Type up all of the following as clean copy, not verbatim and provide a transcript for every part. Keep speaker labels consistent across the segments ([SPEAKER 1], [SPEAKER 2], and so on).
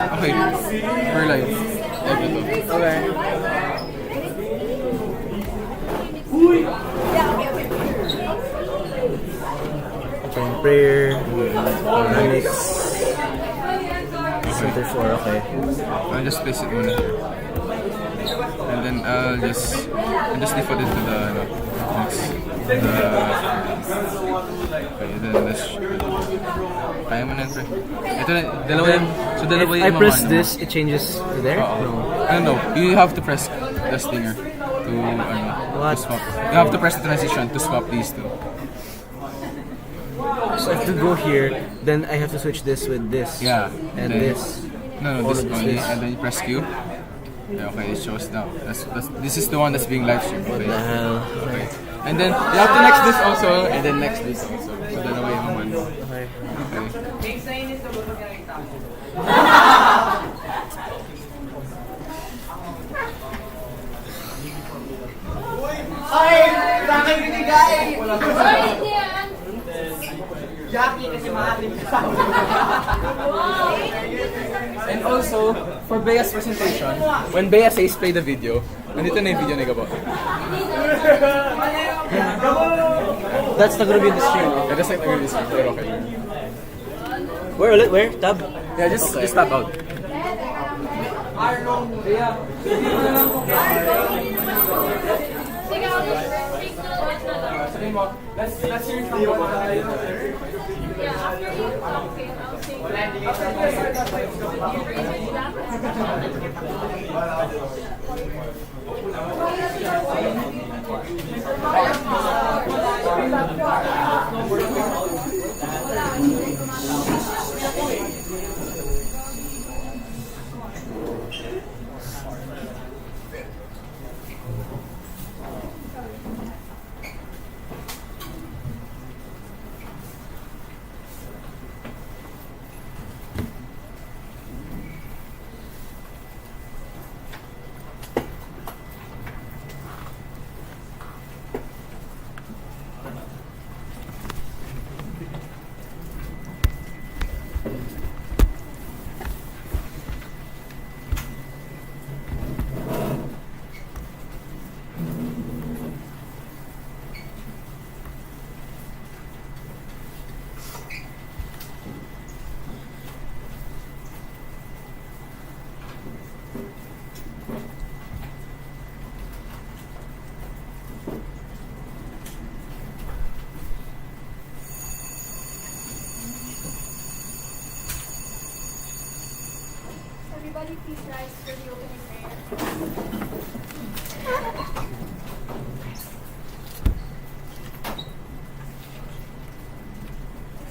[SPEAKER 1] Okay, we're live.
[SPEAKER 2] Okay. Okay, prayer, dynamics, center 4, okay.
[SPEAKER 1] I'll just place it muna here. And then I'll just default it to the next. Okay, then let's... Kaya mo na yun, pre. Ito na, dalawa yung... So dalawa yung
[SPEAKER 2] I press
[SPEAKER 1] mamano.
[SPEAKER 2] this, it changes to there?
[SPEAKER 1] No, you have to press the stinger to,
[SPEAKER 2] What?
[SPEAKER 1] to swap. You have to press the transition to swap these two.
[SPEAKER 2] So I have to go here, then I have to switch this with this.
[SPEAKER 1] Yeah.
[SPEAKER 2] And
[SPEAKER 1] then,
[SPEAKER 2] this.
[SPEAKER 1] No,
[SPEAKER 2] All
[SPEAKER 1] this
[SPEAKER 2] of
[SPEAKER 1] only,
[SPEAKER 2] this.
[SPEAKER 1] and then you press Q. Yeah, okay, it shows now. This is the one that's being live streamed.
[SPEAKER 2] What
[SPEAKER 1] Okay.
[SPEAKER 2] the hell?
[SPEAKER 1] Okay. And then you have to next this also, and then next this also. So dalawa yung mamano.
[SPEAKER 2] Okay.
[SPEAKER 1] Okay.
[SPEAKER 3] Ay! Bakit binigay? Jackie kasi maaaring kasama.
[SPEAKER 1] And also, for Bea's presentation, when Bea says play the video, nandito na yung video ni Gabo.
[SPEAKER 2] That's not gonna be the stream.
[SPEAKER 1] Yeah, just like this, pero okay.
[SPEAKER 2] Where will it? Where? Tab?
[SPEAKER 1] Yeah, just tap out. Let's hear from
[SPEAKER 4] Everybody please rise for the opening prayer.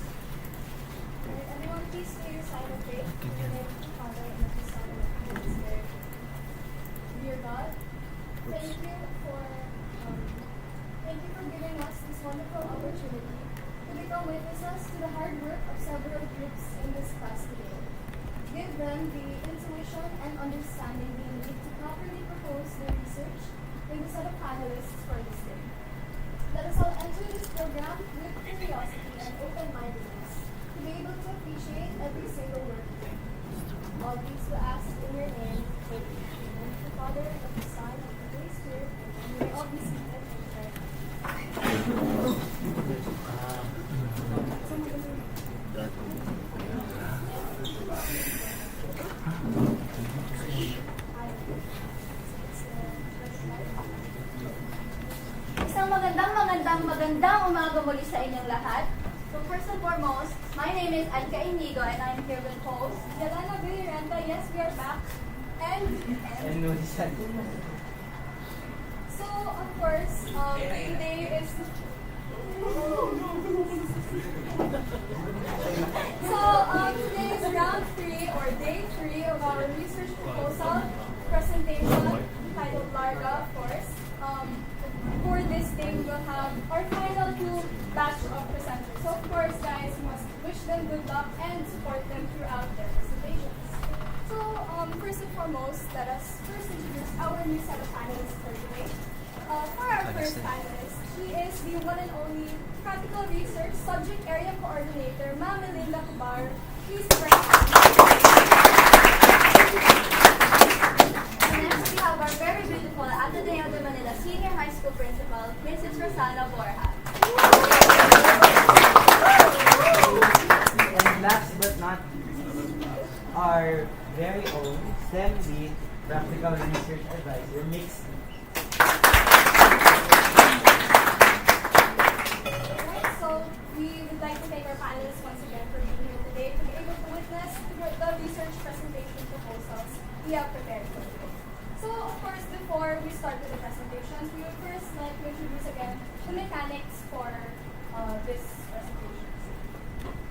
[SPEAKER 4] Alright, everyone please say your sign of faith. In the name of the Father, and of the Son, and of the Holy Spirit. Dear God, thank you for giving us this wonderful opportunity to become witnesses to the hard work of several groups in this class today. Give them the intuition and understanding they need to properly propose their research in the set of panelists for this day. Let us all enter this program with curiosity and open-mindedness to be able to appreciate every single word. All these we ask in your name, in the name of the Father, and of the Son, and of the Holy Spirit, and may all be seated and pray.
[SPEAKER 5] Isang magandang umaga muli sa inyong lahat. So first and foremost, my name is Anka Inigo and I'm here with host
[SPEAKER 4] Yelena Villarenta, yes, we are back. And so, of course, today is... today is round 3 or day 3 of our research proposal presentation titled Larga, of course. For this day, we will have our final 2 batch of presenters. So, of course, guys, we must wish them good luck and support them throughout their presentations. So, first and foremost, let us first introduce our new set of panelists for today. For our first panelist, she is the one and only Practical Research Subject Area Coordinator, Ma'am Melinda Kubar. Please present.
[SPEAKER 3] our very own STEM lead practical research advisor, Mix.
[SPEAKER 4] Alright, so we would like to thank our panelists once again for being here today to be able to witness the research presentation proposals we have prepared for today. So, of course, before we start with the presentations, we would first like to introduce again the mechanics for this presentation.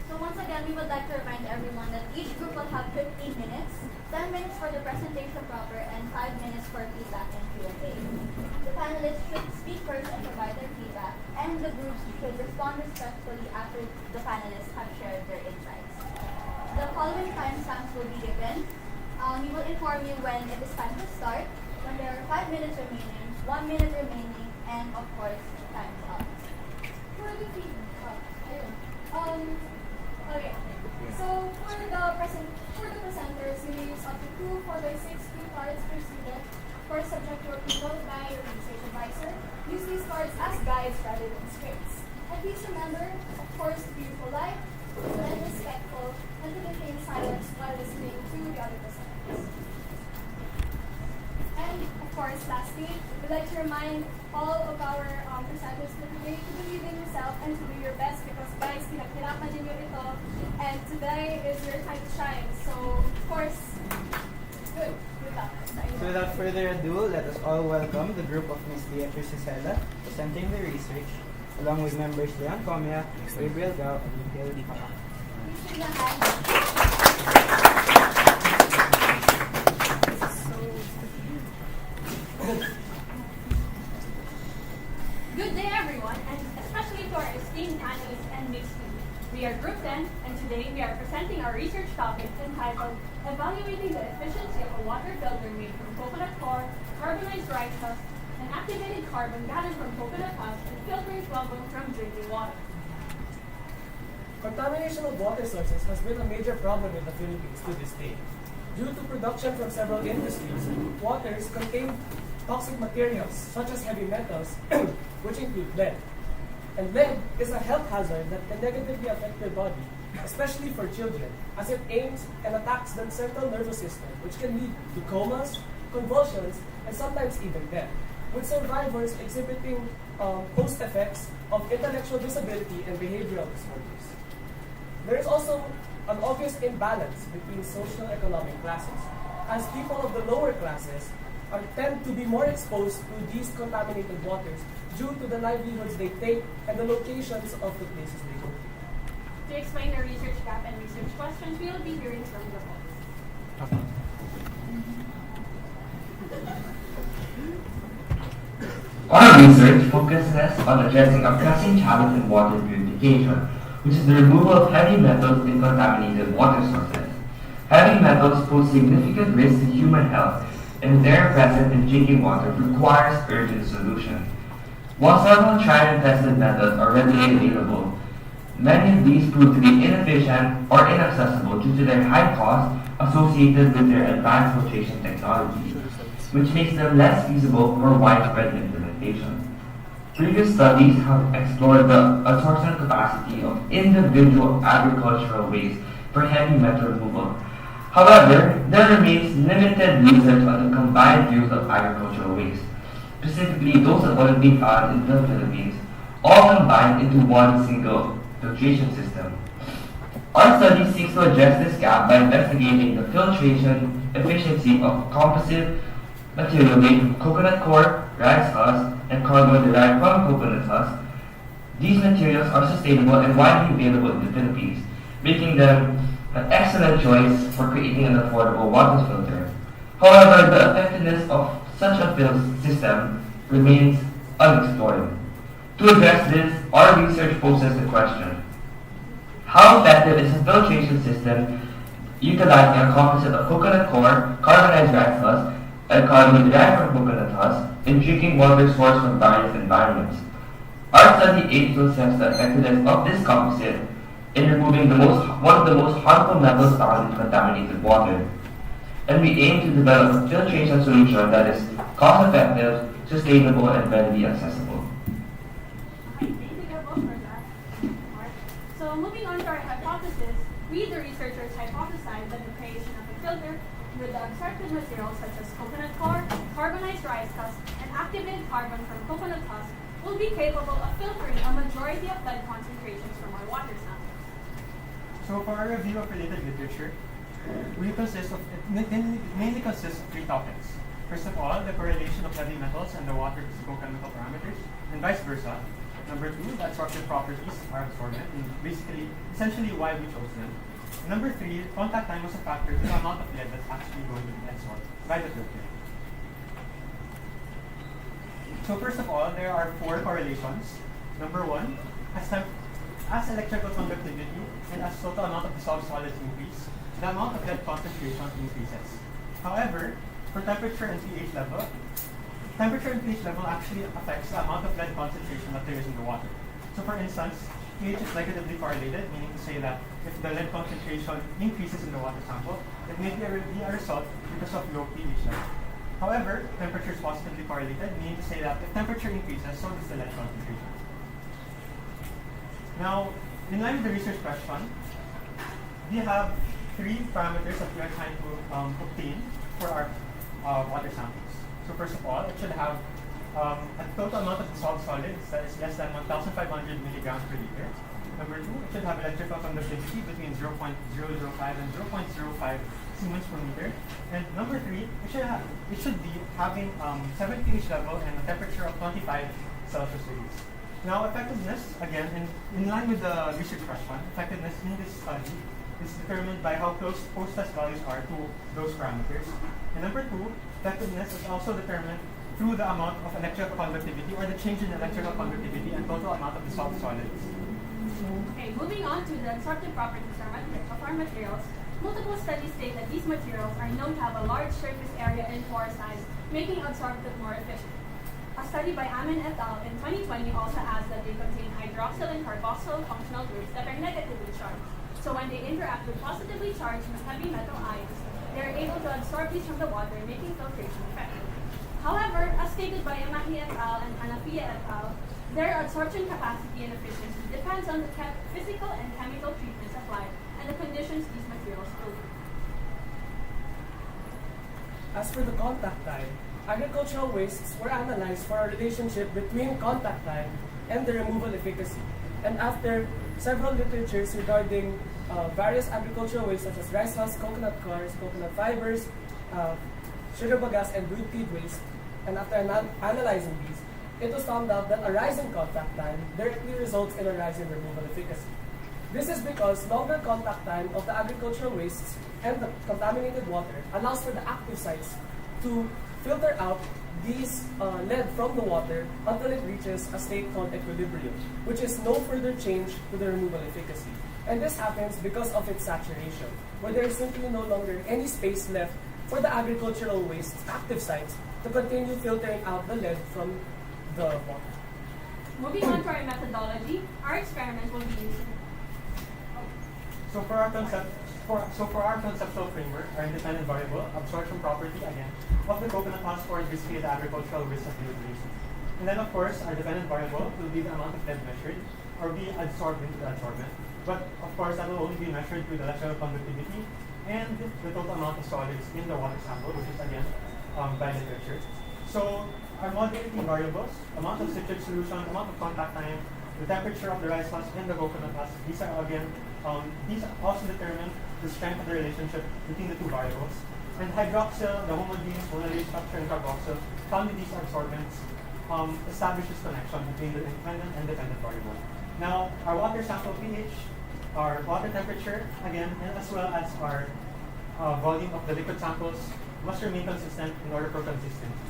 [SPEAKER 5] So once again, we would like to remind everyone that each group will have 15 minutes, 10 minutes for the presentation proper, and 5 minutes for feedback and Q&A. The panelists should speak first and provide their feedback, and the groups should respond respectfully after the panelists have shared their insights. The following timestamps will be given. We will inform you when it is time to start, when there are 5 minutes remaining, 1 minute remaining, and of course, time's up.
[SPEAKER 4] For the feedback, okay. So for the presenters, we may use up to 2 4x6 cue cards per student for subject to approval by your research advisor. Use these cards as guides rather than scripts. And please remember, of course, to be polite, and respectful, and to maintain silence while listening to the other presenters. And of course, lastly, we'd like to remind all of our presenters for today to believe in yourself and to do your best because guys, pinaghirapan din yun ito and today is your time to shine. So, of course, good luck.
[SPEAKER 3] So without further ado, let us all welcome the group of Ms. Beatrice Cicela presenting the research, along with members Leon Comia, Gabriel Gao, and Miguel Papa.
[SPEAKER 4] Please give a hand.
[SPEAKER 6] Good day, everyone, and especially to our esteemed panelists and mixed students. We are Group 10, and today we are presenting our research topic entitled Evaluating the Efficiency of a Water Filter Made from Coconut Core, Carbonized Rice Husk, and Activated Carbon Gathered from Coconut Husk, and Filtering Flubber from Drinking Water.
[SPEAKER 7] Contamination of water sources has been a major problem in the Philippines to this day. Due to production from several industries, waters contain toxic materials such as heavy metals, which include lead. And lead is a health hazard that can negatively affect your body, especially for children, as it aims and attacks the central nervous system, which can lead to comas, convulsions, and sometimes even death, with survivors exhibiting post effects of intellectual disability and behavioral disorders. There is also an obvious imbalance between socio-economic classes, as people of the lower classes tend to be more exposed to these contaminated waters due to the livelihoods they take and the locations of the places they go to.
[SPEAKER 6] To explain the research gap and research questions, we will be hearing from the host.
[SPEAKER 8] Our research focuses on addressing a pressing challenge in water purification, which is the removal of heavy metals in contaminated water sources. Heavy metals pose significant risks to human health, and their presence in drinking water requires urgent solution. While several tried and tested methods are readily available, many of these prove to be inefficient or inaccessible due to their high cost associated with their advanced filtration technology, which makes them less feasible for widespread implementation. Previous studies have explored the absorption capacity of individual agricultural waste for heavy metal removal. However, there remains limited research on the combined use of agricultural waste, specifically those that would be found in the Philippines, all combined into one single filtration system. Our study seeks to address this gap by investigating the filtration efficiency of composite material made from coconut core, rice husk, and carbon derived from coconut husk. These materials are sustainable and widely available in the Philippines, making them an excellent choice for creating an affordable water filter. However, the effectiveness of such a system remains unexplored. To address this, our research poses the question: how effective is a filtration system utilizing a composite of coconut core, carbonized rice husk, and carbon derived from coconut husk in drinking water sourced from various environments? Our study aims to assess the effectiveness of this composite in removing one of the most harmful metals found in contaminated water. And we aim to develop a filtration solution that is cost-effective, sustainable, and readily accessible.
[SPEAKER 6] Thank you both for that, Mark. So moving on to our hypothesis, we, the researchers, hypothesized that the creation of a filter with the absorptive materials such as coconut coir, carbonized rice husk, and activated carbon from coconut husk will be capable of filtering a majority of lead concentrations from our water samples.
[SPEAKER 9] So for our review of related literature, it mainly consists of three topics. First of all, the correlation of heavy metals and the water physicochemical parameters, and vice versa. Number two, the absorptive properties are absorbent, and essentially why we chose them. And number three, contact time was a factor to the amount of lead that's actually going to be absorbed by the filter. So first of all, there are four correlations. Number one, as electrical conductivity and as total amount of dissolved solids increase, the amount of lead concentration increases. However, for temperature and pH level actually affects the amount of lead concentration that there is in the water. So for instance, pH is negatively correlated, meaning to say that if the lead concentration increases in the water sample, it may be a result because of low pH level. However, temperature is positively correlated, meaning to say that if temperature increases, so does the lead concentration. Now, in line with the research question, we have three parameters that we are trying to obtain for our water samples. So first of all, it should have a total amount of dissolved solids that is less than 1,500 milligrams per liter. Number two, it should have electrical conductivity between 0.005 and 0.05 Siemens per meter. And number three, it should be having 7 pH level and a temperature of 25 Celsius degrees. Now, effectiveness, again, in line with the research question, effectiveness in this study is determined by how close post-test values are to those parameters. And number two, effectiveness is also determined through the amount of electrical conductivity or the change in electrical conductivity and total amount of dissolved solids.
[SPEAKER 6] Okay, moving on to the absorptive properties of our materials, multiple studies state that these materials are known to have a large surface area and pore size, making absorptive more efficient. A study by Amin et al. In 2020 also adds that they contain hydroxyl and carboxyl functional groups that are negatively charged. So when they interact with positively charged heavy metal ions, they are able to absorb these from the water, making filtration effective. However, as stated by Emahi et al. And Hanafia et al., their absorption capacity and efficiency depends on the physical and chemical treatments applied and the conditions these materials filter.
[SPEAKER 7] As for the contact time, agricultural wastes were analyzed for a relationship between contact time and the removal efficacy. And after several literatures regarding various agricultural wastes such as rice husk, coconut cores, coconut fibers, sugar bagasse, and brewed feed waste, and after analyzing these, it was found out that a rise in contact time directly results in a rise in removal efficacy. This is because longer contact time of the agricultural wastes and the contaminated water allows for the active sites to filter out these lead from the water until it reaches a state called equilibrium, which is no further change to the removal efficacy. And this happens because of its saturation, where there is simply no longer any space left for the agricultural waste active sites to continue filtering out the lead from the water.
[SPEAKER 6] Moving on to our methodology, our experiment will be using.
[SPEAKER 9] So for our conceptual framework, our independent variable, absorption property, again, of the coconut husk or basically the agricultural waste of the utilization. And then of course, our dependent variable will be the amount of lead measured or be absorbed into the adsorbent. But of course, that will only be measured through the electrical conductivity and the total amount of solids in the water sample, which is again by literature. So our modulating variables, amount of citric solution, amount of contact time, the temperature of the rice husk and the coconut husk, these are again, these also determine the strength of the relationship between the two variables. And hydroxyl, the homogeneous monomer structure, and carboxyl, found in these absorbents, establishes connection between the independent and dependent variable. Now, our water sample pH, our water temperature, again, and as well as our volume of the liquid samples must remain consistent in order for consistency.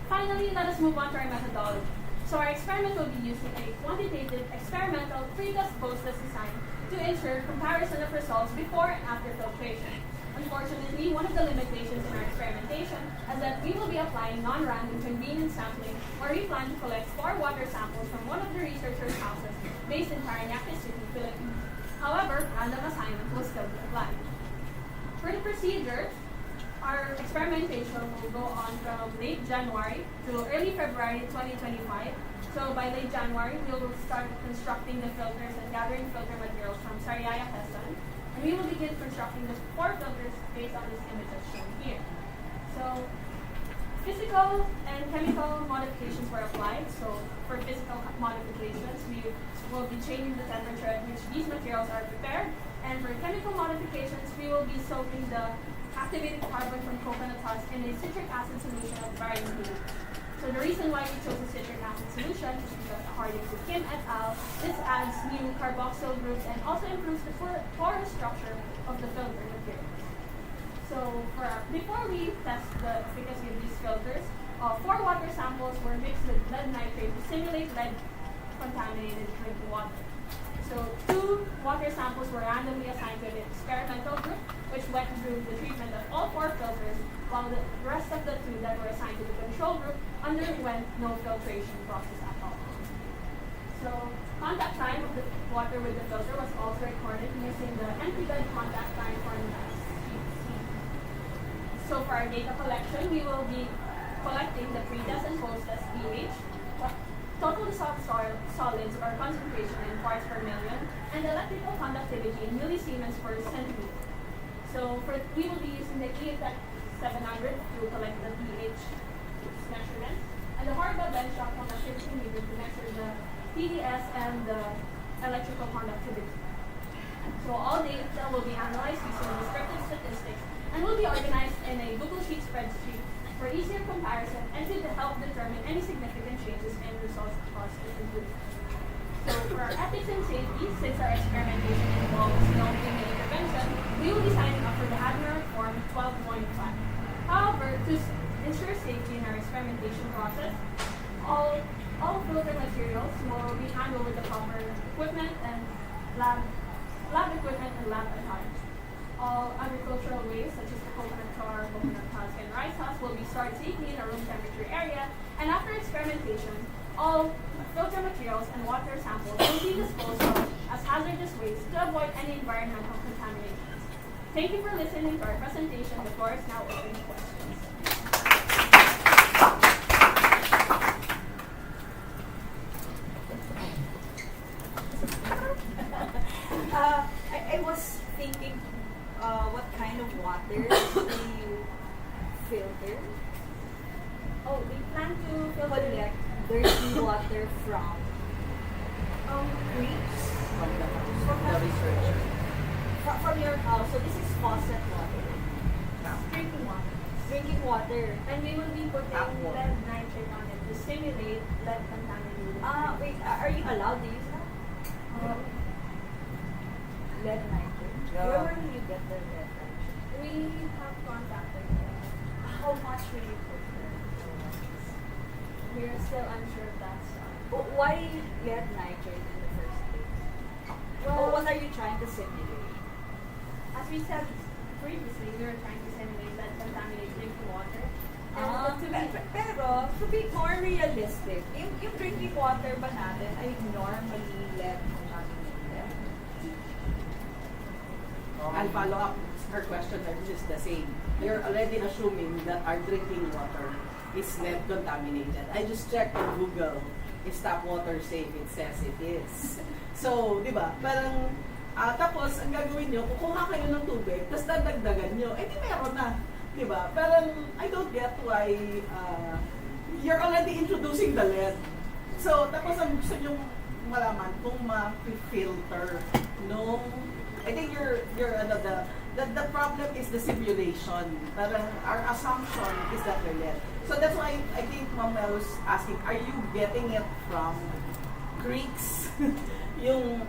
[SPEAKER 6] Finally, let us move on to our methodology. So our experiment will be using a quantitative experimental pre-test post-test design to ensure comparison of results before and after filtration. Unfortunately, one of the limitations in our experimentation is that we will be applying non-random convenience sampling, where we plan to collect 4 water samples from one of the researchers' houses based in Parañaque City, Philippines. However, random assignment will still be applied. For the procedure, our experimentation will go on from late January to early February 2025. So by late January, we will start constructing the filters and gathering filter materials from Sariaya, Quezon. And we will begin constructing the 4 filters based on this image as shown here. So physical and chemical modifications were applied. So for physical modifications, we will be changing the temperature at which these materials are prepared. And for chemical modifications, we will be soaking the activated carbon from coconut husk in a citric acid solution at varying pH. So the reason why we chose a citric acid solution is because according to Kim et al., this adds new carboxyl groups and also improves the porous structure of the filter materials. So before we test the efficacy of these filters, 4 water samples were mixed with lead nitrate to simulate lead-contaminated drinking water. So 2 water samples were randomly assigned to the experimental group, which went through the treatment of all 4 filters, while the rest of the 2 that were assigned to the control group underwent no filtration process at all. So contact time of the water with the filter was also recorded using the empty bed contact time formula. So for our data collection, we will be collecting the pre-test and post-test pH, total dissolved solids or concentration in parts per million, and electrical conductivity in millisiemens per centimeter. So we will be using the EFX 700 to collect the pH measurements, and the Horga bench shock conductivity meter to measure the PDS and the electrical conductivity. So all data will be analyzed using descriptive statistics and will be organized in a Google Sheet spreadsheet for easier comparison and to help determine any significant changes in results across different groups. So for our ethics and safety, since our experimentation involves no human intervention, we will be signing up for the Admiral Form 12.5. However, to ensure safety in our experimentation process, all filter materials will be handled with the proper equipment and lab equipment and lab attire. All agricultural waste, such as the coconut tar, coconut husk, and rice husk, will be stored safely in a room temperature area. And after experimentation, all filter materials and water samples will be disposed of as hazardous waste to avoid any environmental contaminations. Thank you for listening to our presentation. The floor is now open to questions.
[SPEAKER 10] I was thinking, what kind of water do you filter?
[SPEAKER 6] Oh, we plan to filter
[SPEAKER 10] Collect dirty water from creeks?
[SPEAKER 2] From the researcher.
[SPEAKER 10] From your house. So this is faucet water.
[SPEAKER 6] drinking water.
[SPEAKER 10] Drinking water.
[SPEAKER 6] And we will be putting
[SPEAKER 10] Tap water.
[SPEAKER 6] lead nitrate on it to simulate lead contaminated.
[SPEAKER 10] Wait, are you allowed to use that?
[SPEAKER 6] Uh,
[SPEAKER 10] Lead nitrate.
[SPEAKER 2] Yeah.
[SPEAKER 10] Where will you get the lead nitrate?
[SPEAKER 6] we have contacted them.
[SPEAKER 10] How much will you put there?
[SPEAKER 6] We are still unsure if that's
[SPEAKER 10] Why lead nitrate in the first place?
[SPEAKER 6] well,
[SPEAKER 10] What are you trying to simulate?
[SPEAKER 6] as we said previously, we were trying to simulate lead contaminated drinking water. And
[SPEAKER 10] Pero, to be more realistic, yung drinking water ba natin ay normally lead contaminated?
[SPEAKER 11] I'll follow up her question, which is the same. You're already assuming that our drinking water is lead contaminated. I just checked on Google. Is tap water safe? It says it is. So, di ba? Parang, tapos, ang gagawin nyo, kukuha kayo ng tubig, tapos dadagdagan nyo, di meron na. Di ba? Parang, I don't get why you're already introducing the lead. So, tapos ang gusto nyo malaman kung ma-filter nung I think the problem is the simulation. Parang our assumption is that they're lead. So that's why I think Ma'am Mel was asking, are you getting it from creeks? yun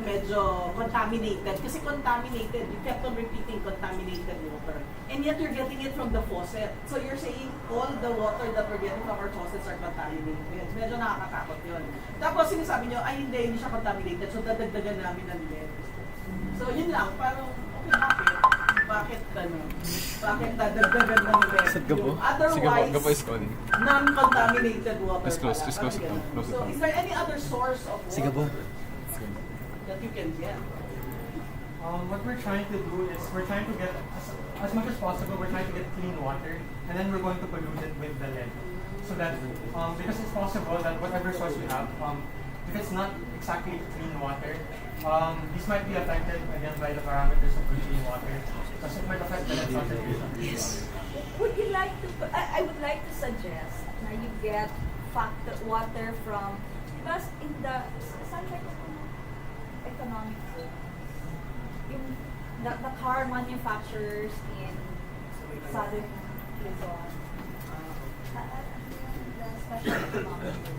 [SPEAKER 11] medyo contaminated. Kasi contaminated, you kept on repeating contaminated water. And yet you're getting it from the faucet. So you're saying all the water that we're getting from our faucets are contaminated. Medyo nakakatakot yun. Tapos sinasabi nyo, ay hindi siya contaminated. So dadagdagan namin ng lead. So yun lang, parang okay, bakit dadagdagan ng lead? Otherwise, non-contaminated water.
[SPEAKER 1] Just close it down.
[SPEAKER 11] So is there any other source of water that you can get?
[SPEAKER 9] What we're trying to do is we're trying to get, as much as possible, we're trying to get clean water, and then we're going to pollute it with the lead. So that, because it's possible that whatever source we have, if it's not exactly clean water, this might be affected again by the parameters of drinking water, because it might affect the lead concentration. Yes.
[SPEAKER 10] Would you like to, I would like to suggest na you get factor water from, because in the, saan ba economic zone? Yung, the car manufacturers in Southern Luzon, the special economic zone.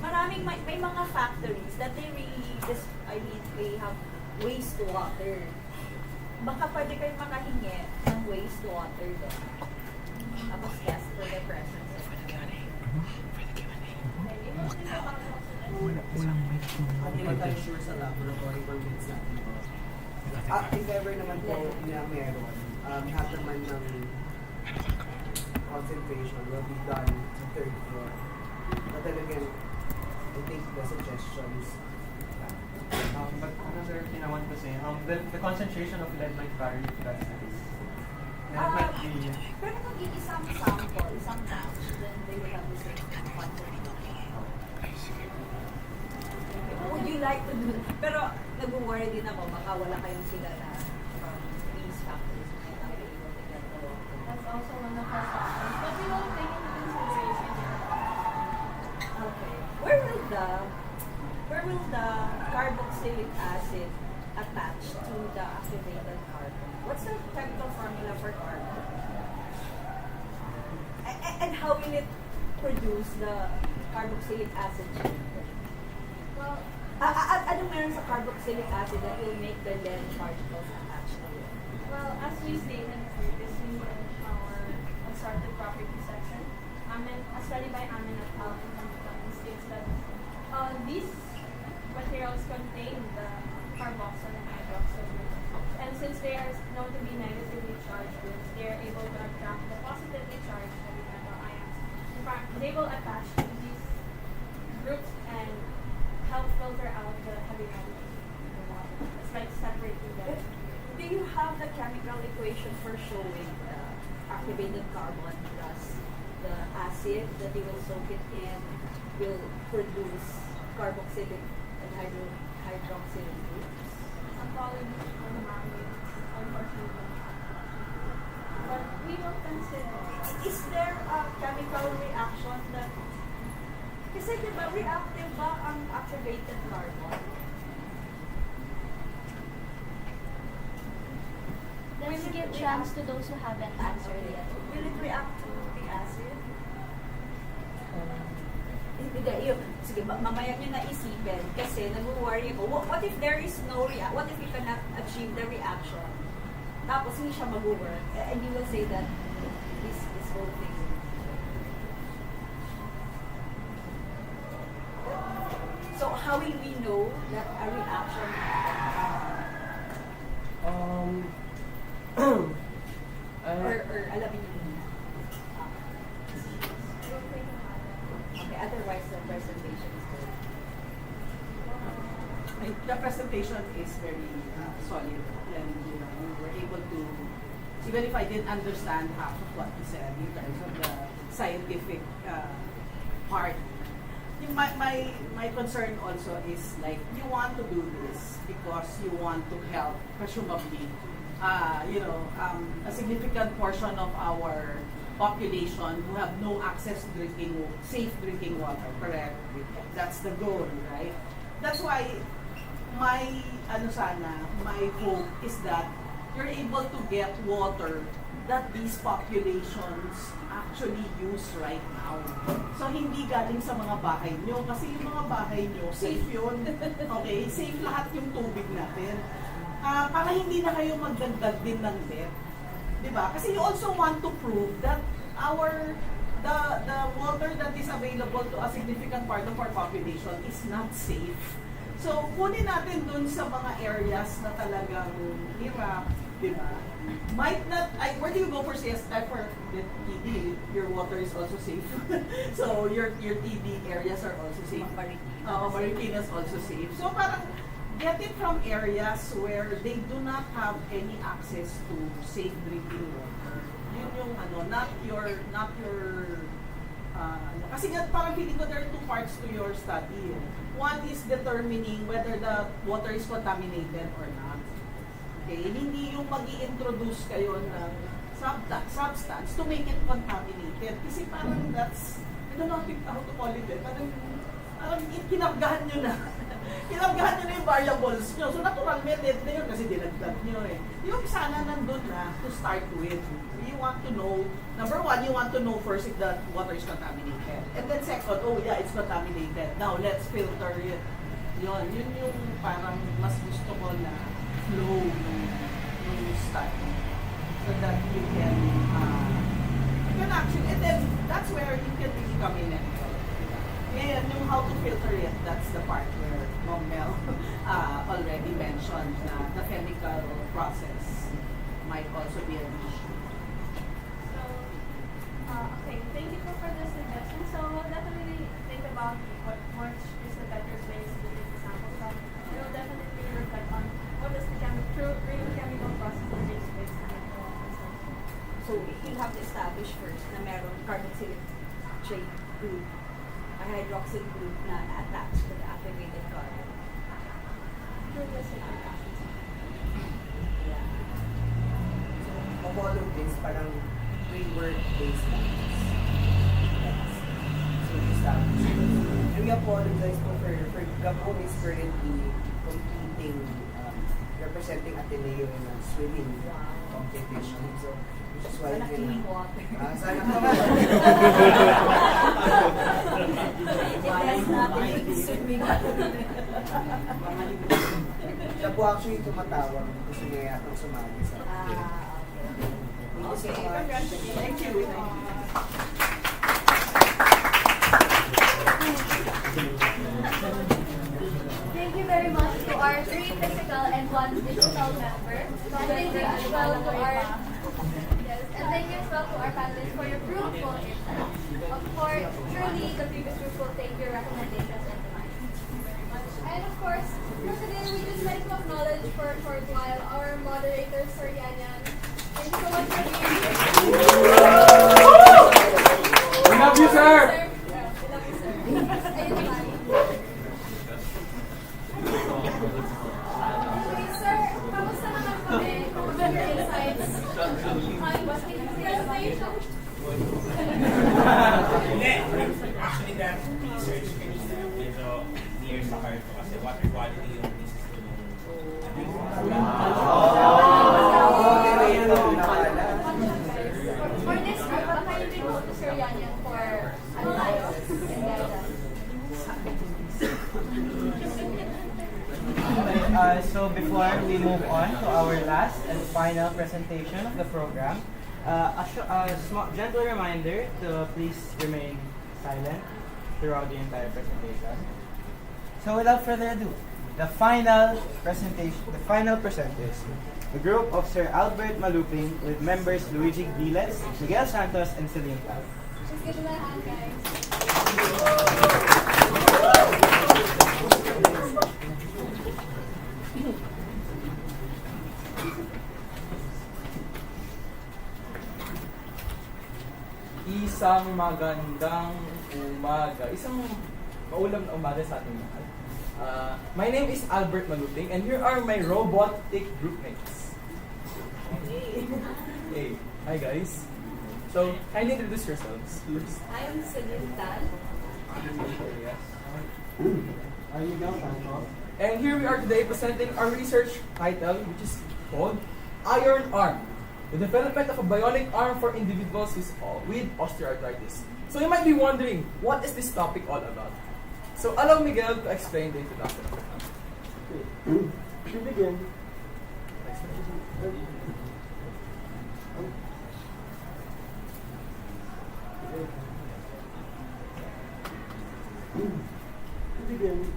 [SPEAKER 10] Maraming, may mga factories that they really just, they have wastewater. Baka pwede kayo makahingi ng wastewater doon. Tapos test for the presence of
[SPEAKER 11] Hindi na tayo sure sa laboratory permits natin po. If ever naman po na meron, lahat naman ng concentration will be done sa third floor. But then again, I think the suggestions.
[SPEAKER 9] But another thing I want to say, the concentration of lead might vary if that's the case. And it might be...
[SPEAKER 10] Pero kung isang sample, isang batch, then they will have the same concentration. Would you like to do that? Pero nag-worry din ako, baka wala kayong sila na from these factors. Might not be able to get the water.
[SPEAKER 6] That's also one of our factors. But we will take into consideration.
[SPEAKER 10] Okay. Where will the carboxylic acid attach to the activated carbon? What's the chemical formula for carbon? And how will it produce the carboxylic acid chain?
[SPEAKER 6] Well,
[SPEAKER 10] Anong meron sa carboxylic acid that will make the lead particles attach to it?
[SPEAKER 6] well, as we stated previously in our assorted property section, a study by Amin et al. In 2020 states that these materials contain the carboxyl and hydroxyl groups. And since they are known to be negatively charged groups, they are able to attract the positively charged heavy metal ions. In fact, they will attach to these groups and help filter out the heavy metals in the water. It's like separating them.
[SPEAKER 10] Do you have the chemical equation for showing the activated carbon plus the acid that you will soak it in will produce carboxylic and hydroxylic groups?
[SPEAKER 6] Apologies for the language, unfortunately. But we will consider.
[SPEAKER 10] Is there a chemical reaction that, kasi diba reactive ba ang activated carbon?
[SPEAKER 5] Let's give chance to those who haven't answered yet.
[SPEAKER 10] Will it react to the acid? Hindi, yun. Sige, mamaya nyo naisipin kasi nag-worry ako. What if there is no what if you cannot achieve the reaction? Tapos hindi siya mag-work. And you will say that this whole thing. So how will we know that a reaction or alamin niyo muna? Okay, otherwise the presentation is good.
[SPEAKER 11] The presentation is very solid, and you know we were able to, even if I didn't understand half of what you said in terms of the scientific part. My concern also is like you want to do this because you want to help, presumably, a significant portion of our population who have no access to safe drinking water. Correct? That's the goal, right? That's why my hope is that you're able to get water that these populations actually use right now. So, hindi galing sa mga bahay nyo. Kasi yung mga bahay nyo, safe yun. Okay? Safe lahat yung tubig natin. Para hindi na kayo magdagdag din ng lead. Diba? Kasi you also want to prove that the water that is available to a significant part of our population is not safe. So, kunin natin dun sa mga areas na talagang hirap, diba? Might not, where do you go for for the TB? Your water is also safe. So, your TB areas are also safe. Marikina is also safe. So, parang get it from areas where they do not have any access to safe drinking water. Yun yung not your Kasi nga parang feeling ko there are two parts to your study. One is determining whether the water is contaminated or not. Okay? Hindi yung mag-i-introduce kayo ng substance to make it contaminated. Kasi parang that's, I don't know how to call it. Parang kinabgahan nyo na. Kinabgahan nyo na yung variables nyo. So natural method na yun kasi dinagdag nyo eh. Yung sana nandun na to start with. You want to know, number one, you want to know first if the water is contaminated. And then second, oh yeah, it's contaminated. Now let's filter it. Yun yung parang mas gusto ko na flow ng study. So that you can actually, and then that's where you can really come in and help. And yung how to filter it, that's the part where Mom Mel already mentioned na the chemical process might also be an issue.
[SPEAKER 6] So, okay, thank you for the suggestion. So we'll definitely think about what is the better place to take the sample from. We'll definitely reflect on what is the real chemical process that takes place to make the water source.
[SPEAKER 10] So, you have to establish first na meron carboxylic group, a hydroxyl group na attached to the activated carbon. Through the citric acid.
[SPEAKER 11] Yeah.
[SPEAKER 12] So, follow this parang framework-based studies. So, establish it. And we apologize po for Gabon is currently competing, representing Ateneo in a swimming competition. So, which is why
[SPEAKER 10] Sana clean water.
[SPEAKER 12] Sana clean water.
[SPEAKER 10] Invest natin yung swimming.
[SPEAKER 12] Siya po actually tumatawag. Gusto niya yatang sumali sa
[SPEAKER 10] Okay.
[SPEAKER 12] Thank you so much.
[SPEAKER 11] Thank you.
[SPEAKER 5] Thank you very much to our 3 physical and 1 digital members. And thank you as well to our and thank you as well to our panelists for your fruitful insights. Of course, surely the previous group will take your recommendations into mind. And of course, for today we just like to acknowledge for a short while our moderator, Sir Yanyan. Thank you so much for being here.
[SPEAKER 2] We love you, sir!
[SPEAKER 5] We love you, sir. Ayun, bye. Okay, sir, kamusta naman kami? Kamusta your insights? Presentation?
[SPEAKER 13] Hindi. Actually, that research medyo near sa heart ko kasi water quality yung thesis ko nung
[SPEAKER 5] For this group, baka you can go to Sir Yanyan for advice and guidance.
[SPEAKER 3] So before we move on to our last and final presentation of the program, a small, gentle reminder to please remain silent throughout the entire presentation. So without further ado, the final presenters, the group of Sir Albert Maluping with members Luigi Giles, Miguel Santos, and Celine Paz.
[SPEAKER 5] Just give them a hand, guys.
[SPEAKER 2] Isang magandang umaga. Isang maulam na umaga sa ating lahat. My name is Albert Maluping and here are my robotic groupmates. Hey, hi guys. So, kindly introduce yourselves first.
[SPEAKER 10] I am Celine Tan.
[SPEAKER 2] And here we are today presenting our research title, which is called Iron Arm, the development of a bionic arm for individuals with osteoarthritis. So you might be wondering, what is this topic all about? So allow Miguel to explain the introduction of the topic.
[SPEAKER 14] To begin,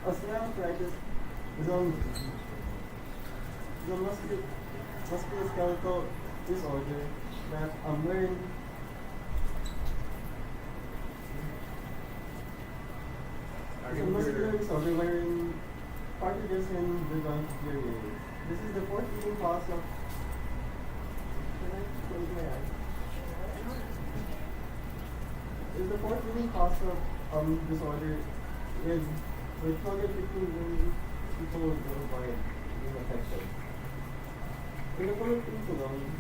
[SPEAKER 14] osteoarthritis is a musculoskeletal disorder that wherein it's a muscular disorder wherein cartilages in the joint deteriorate. This is the fourth leading cause of. Can I close my eyes? is the fourth leading cause of disorder is with 215 million people worldwide being affected. In the Philippines alone,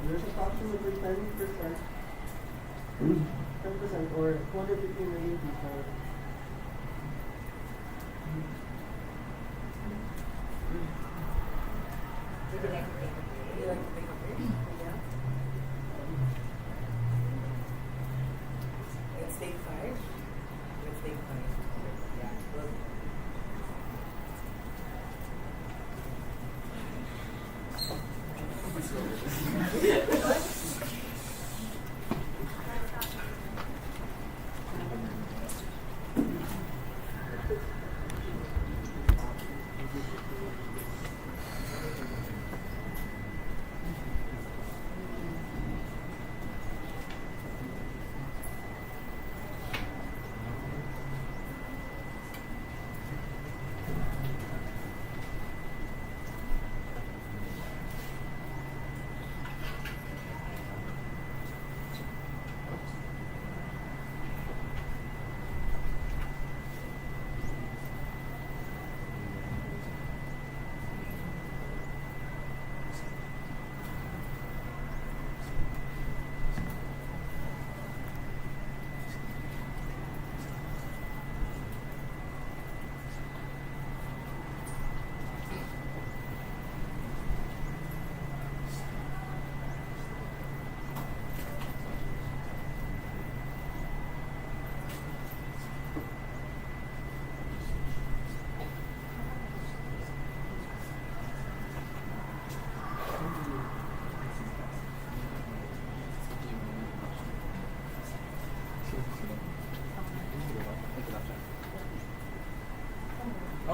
[SPEAKER 14] there's approximately 10% or 250 million people
[SPEAKER 12] Would you like to take a break? Would you like to take a break? Yeah. Let's take 5. Let's take 5. Yeah. Well,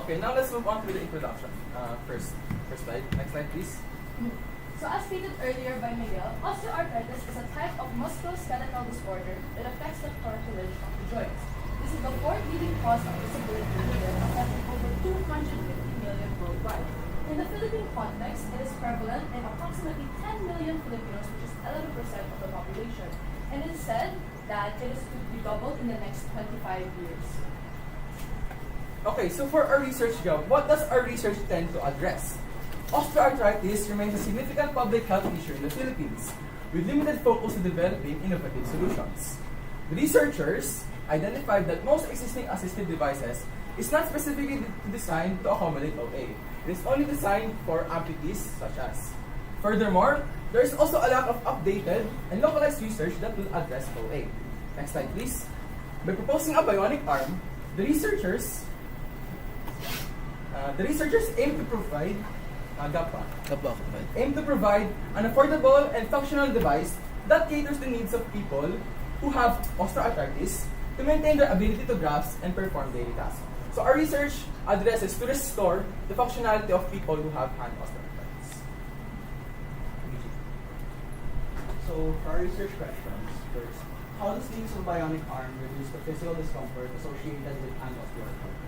[SPEAKER 2] Okay, now let's move on to the introduction. First slide. Next slide, please.
[SPEAKER 15] So as stated earlier by Miguel, osteoarthritis is a type of musculoskeletal disorder that affects the cartilage of the joints. This is the fourth leading cause of disability in the world, affecting over 250 million worldwide. In the Philippine context, it is prevalent in approximately 10 million Filipinos, which is 11% of the population. And it is said that it is to be doubled in the next 25 years.
[SPEAKER 2] Okay, so for our research job, what does our research tend to address? Osteoarthritis remains a significant public health issue in the Philippines, with limited focus on developing innovative solutions. The researchers identified that most existing assistive devices is not specifically designed to accommodate OA. It is only designed for amputees such as. Furthermore, there is also a lack of updated and localized research that will address OA. Next slide, please. By proposing a bionic arm, the researchers aim to provide an affordable and functional device that caters the needs of people who have osteoarthritis to maintain their ability to grasp and perform daily tasks. So our research addresses to restore the functionality of people who have hand osteoarthritis.
[SPEAKER 3] So for our research questions, first, how does the use of bionic arm reduce the physical discomfort associated with hand osteoarthritis?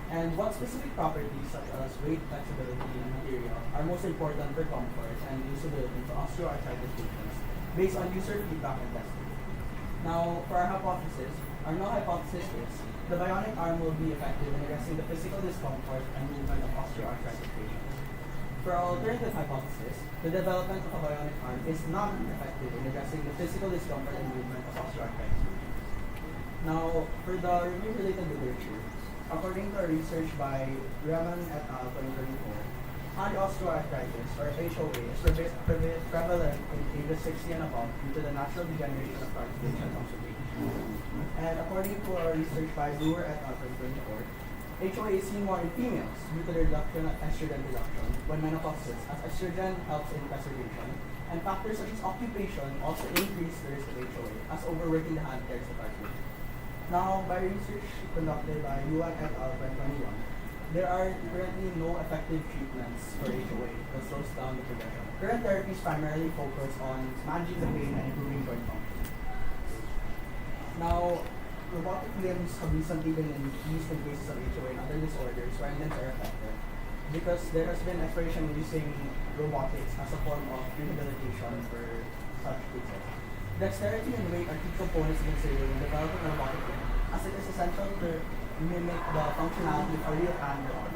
[SPEAKER 3] And what specific properties such as weight, flexibility, and material are most important for comfort and usability for osteoarthritis patients based on user feedback and testing? Now, for our hypothesis, our null hypothesis is the bionic arm will be effective in addressing the physical discomfort and movement of osteoarthritis patients. For our alternative hypothesis, the development of a bionic arm is not effective in addressing the physical discomfort and movement of osteoarthritis patients. Now, for the review-related literature, according to a research by Raman et al. 2024, hand osteoarthritis, or HOA, is prevalent in ages 60 and above due to the natural degeneration of cartilage and osteopenia. And according to a research by Brewer et al. 2024, HOA is seen more in females due to the reduction of estrogen production when menopause hits, as estrogen helps in preservation, and factors such as occupation also increase the risk of HOA, as overworking the hand tears the cartilage. Now, by research conducted by Yuan et al. 2021, there are currently no effective treatments for HOA that slows down the progression. Current therapies primarily focus on managing the pain and improving joint function. Now, robotic limbs have recently been used in cases of HOA and other disorders where limbs are affected. because there has been exploration using robotics as a form of rehabilitation for such cases. Dexterity and weight are key components considered when developing a robotic arm, as it is essential to mimic the functionality of a real hand or arm.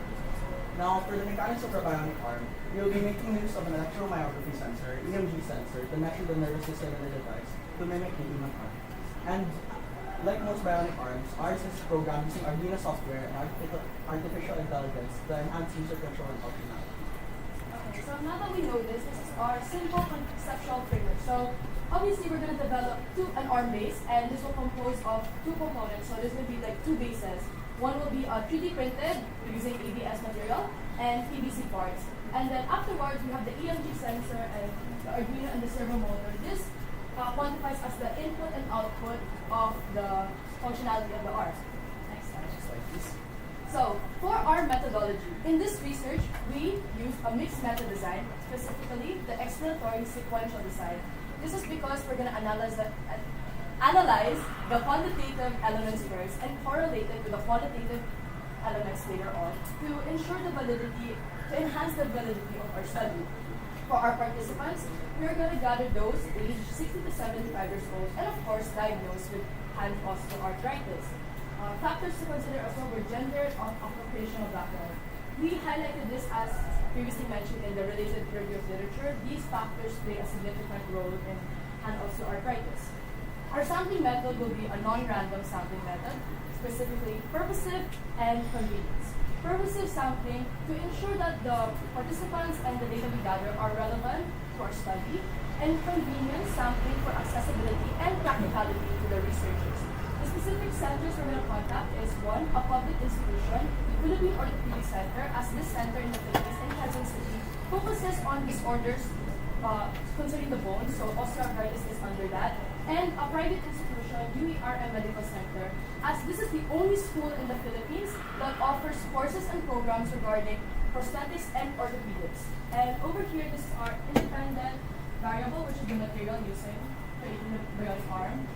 [SPEAKER 3] Now, for the mechanics of a bionic arm, we will be making use of an electromyography sensor, EMG sensor, to measure the nervous system in the device to mimic the human arm. And like most bionic arms, ours is programmed using Arduino software and artificial intelligence to enhance user control and functionality.
[SPEAKER 15] Okay, so now that we know this is our simple conceptual framework. So obviously we're going to develop an arm base, and this will compose of two components. So there's going to be like two bases. One will be 3D printed using ABS material and PVC parts. And then afterwards, we have the EMG sensor and the Arduino and the servo motor. This quantifies as the input and output of the functionality of the arm. Next slide. So, for our methodology, in this research, we used a mixed method design, specifically the exploratory sequential design. This is because we're going to analyze the quantitative elements first and correlate it with the qualitative elements later on to ensure the validity, to enhance the validity of our study. For our participants, we are going to gather those aged 60 to 75 years old and of course diagnosed with hand osteoarthritis. Factors to consider as well were gender and occupational background. We highlighted this as previously mentioned in the related review of literature. These factors play a significant role in hand osteoarthritis. Our sampling method will be a non-random sampling method, specifically purposive and convenience. Purposive sampling to ensure that the participants and the data we gather are relevant to our study, and convenience sampling for accessibility and practicality to the researchers. The specific centers we're going to contact is one, a public institution, the Philippine Orthopedic Center, as this center in the Philippines in Quezon City focuses on disorders concerning the bones, so osteoarthritis is under that, and a private institution, UERM Medical Center, as this is the only school in the Philippines that offers courses and programs regarding prosthetics and orthopedics. And over here, this is our independent variable, which is the material using creating the bionic arm.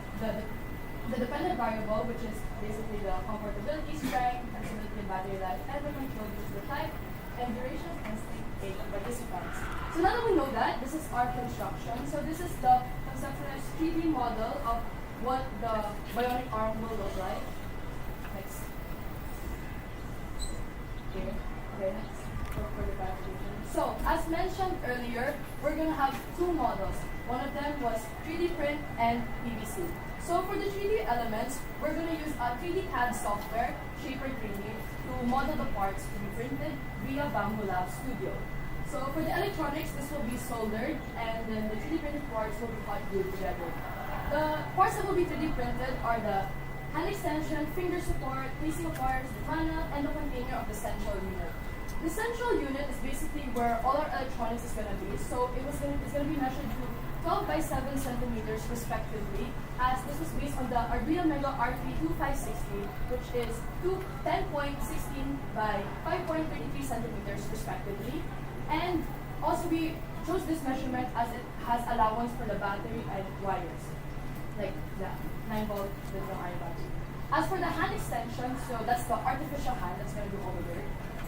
[SPEAKER 15] The dependent variable, which is basically the comfortability, strength, flexibility, and battery life, and the control, which is the type and duration and state of participants. So now that we know that, this is our construction. So this is the conceptualized 3D model of what the bionic arm will look like. Next. Okay, next. For the clarification. So, as mentioned earlier, we're going to have two models. One of them was 3D print and PVC. So for the 3D elements, we're going to use a 3D CAD software, Shaper 3D, to model the parts to be printed via Bamboo Lab Studio. So for the electronics, this will be soldered, and then the 3D printed parts will be hot glued together. The parts that will be 3D printed are the hand extension, finger support, placing of wires, the panel, and the container of the central unit. The central unit is basically where all our electronics is going to be. So it's going to be measured to 12 by 7 centimeters respectively, as this was based on the Arduino Mega RP2560, which is 10.16 by 5.33 centimeters respectively. And also we chose this measurement as it has allowance for the battery and wires, like the 9-volt lithium-ion battery. As for the hand extension, so that's the artificial hand that's going to be over there.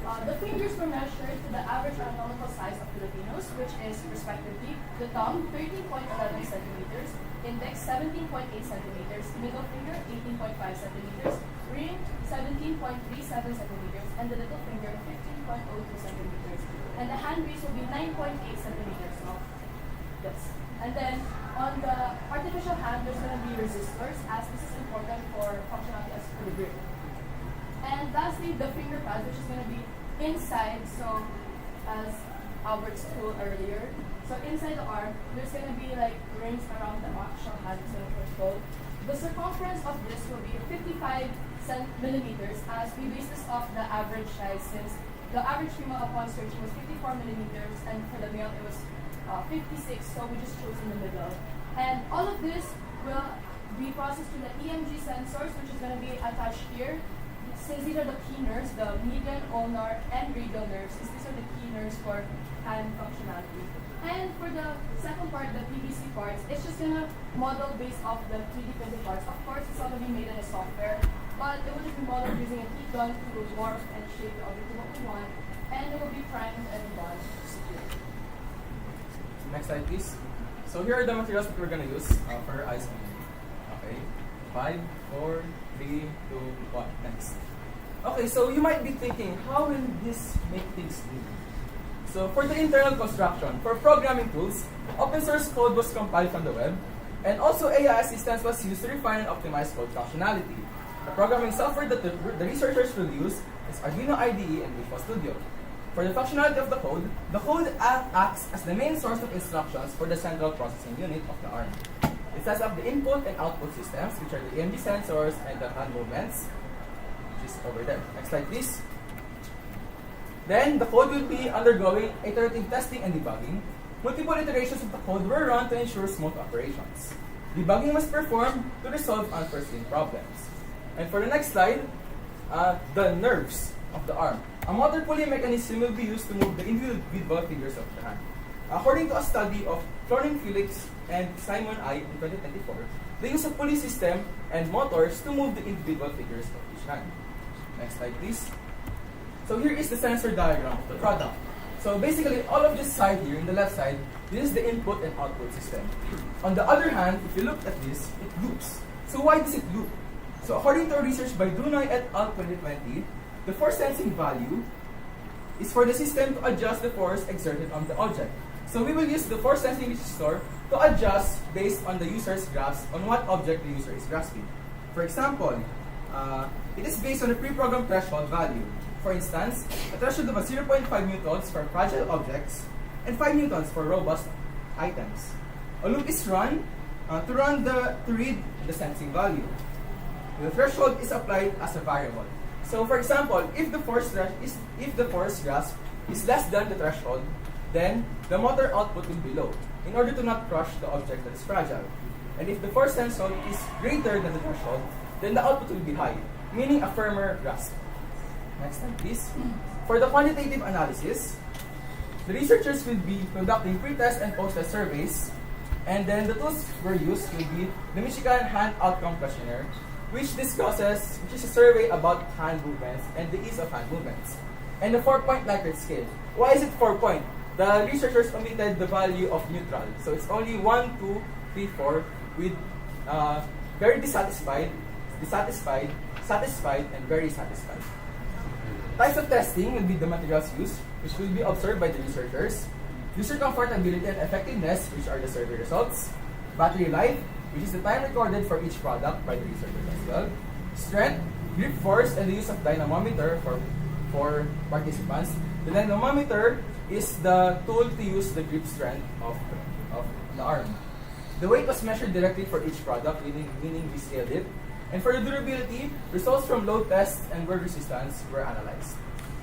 [SPEAKER 15] The fingers were measured to the average anatomical size of Filipinos, which is respectively the thumb 13.11 centimeters, index 17.8 centimeters, middle finger 18.5 centimeters, ring 17.37 centimeters, and the little finger 15.02 centimeters. And the hand base will be 9.8 centimeters long. Yes. And then on the artificial hand, there's going to be resistors, as this is important for functionality as for the grip. And lastly, the finger pad, which is going to be inside, so as Albert's told earlier. So inside the arm, there's going to be like rings around the actual hand to control. The circumference of this will be 55 millimeters, as we base this off the average size, since the average female upon searching was 54 millimeters, and for the male it was 56, so we just chose in the middle. And all of this will be processed to the EMG sensors, which is going to be attached here. Since these are the key nerves, the median, ulnar, and radial nerves, since these are the key nerves for hand functionality. And for the second part, the PVC parts, it's just going to model based off the 3D printed parts. Of course, it's not going to be made in a software, but it will just be modeled using a heat gun to morph and shape the object to what we want. and it will be primed and bond secure.
[SPEAKER 2] Next slide, please. So here are the materials that we're going to use for our ice cream. Okay, 5, 4, 3, 2, 1. Next. Okay, so you might be thinking, how will this make things new? So for the internal construction, for programming tools, open source code was compiled from the web, and also AI assistance was used to refine and optimize code functionality. The programming software that the researchers will use is Arduino IDE and Visual Studio. For the functionality of the code acts as the main source of instructions for the central processing unit of the ARM. It sets up the input and output systems, which are the EMG sensors and the hand movements, which is over there. Next slide, please. Then, the code will be undergoing iterative testing and debugging. Multiple iterations of the code were run to ensure smooth operations. Debugging was performed to resolve unforeseen problems. And for the next slide, the nerves of the arm. A motor pulley mechanism will be used to move the individual fingers of the hand. According to a study of Florin Felix and Simon I in 2024, they use a pulley system and motors to move the individual fingers of each hand. Next slide, please. So here is the sensor diagram of the product. So basically, all of this side here, in the left side, this is the input and output system. On the other hand, if you look at this, it loops. So why does it loop? So according to research by Dunay et al. 2020, the force sensing value is for the system to adjust the force exerted on the object. So we will use the force sensing resistor to adjust based on the user's grasp on what object the user is grasping. For example, it is based on a pre-programmed threshold value. For instance, a threshold of 0.5 newtons for fragile objects and 5 newtons for robust items. A loop is run to read the sensing value. The threshold is applied as a variable. So, for example, if the force grasp is less than the threshold, then the motor output will be low in order to not crush the object that is fragile. And if the force threshold is greater than the threshold, then the output will be high, meaning a firmer grasp. Next slide, please. For the quantitative analysis, the researchers will be conducting pre-test and post-test surveys, and then the tools were used will be the Michigan Hand Outcome Questionnaire, which is a survey about hand movements and the ease of hand movements, and the 4-point Likert scale. Why is it 4-point? The researchers omitted the value of neutral, so it's only 1, 2, 3, 4, with very dissatisfied, satisfied, and very satisfied. Types of testing will be the materials used, which will be observed by the researchers, user comfortability and effectiveness, which are the survey results, battery life, which is the time recorded for each product by the researchers as well, strength, grip force, and the use of dynamometer for participants. The dynamometer is the tool to use the grip strength of the arm. The weight was measured directly for each product, meaning we scaled it. And for the durability, results from load tests and word resistance were analyzed.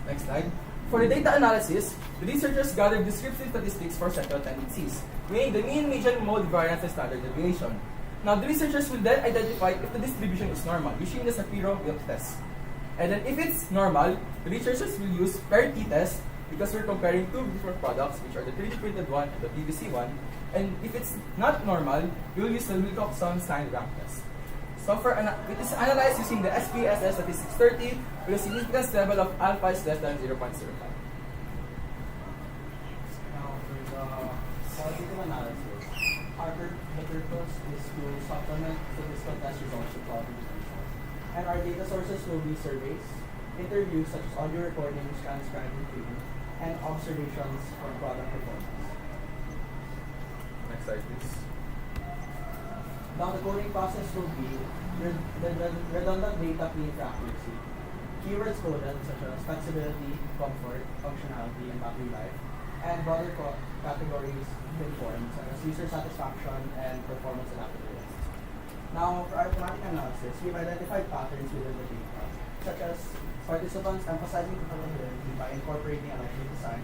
[SPEAKER 2] Next slide. For the data analysis, the researchers gathered descriptive statistics for central tendencies, meaning the mean, median, mode, variance, and standard deviation. Now, the researchers will then identify if the distribution is normal, using the Shapiro-Wilk test. And then if it's normal, the researchers will use paired t-test because we're comparing two different products, which are the 3D printed one and the PVC one. And if it's not normal, we'll use the Wilcoxon sign rank test. So it is analyzed using the SPSS statistics 30 with a significance level of alpha is less than 0.05.
[SPEAKER 3] Now, for the qualitative analysis, the purpose is to supplement statistical test results with qualitative results. And our data sources will be surveys, interviews such as audio recordings, transcribing training, and observations from product performance.
[SPEAKER 2] Next slide, please.
[SPEAKER 3] Now, the coding process will be redundant data clean for accuracy, keywords coded such as flexibility, comfort, functionality, and battery life, and broader categories informed such as user satisfaction and performance adaptability. Now, for automatic analysis, we've identified patterns within the data, such as participants emphasizing compatibility by incorporating electric design,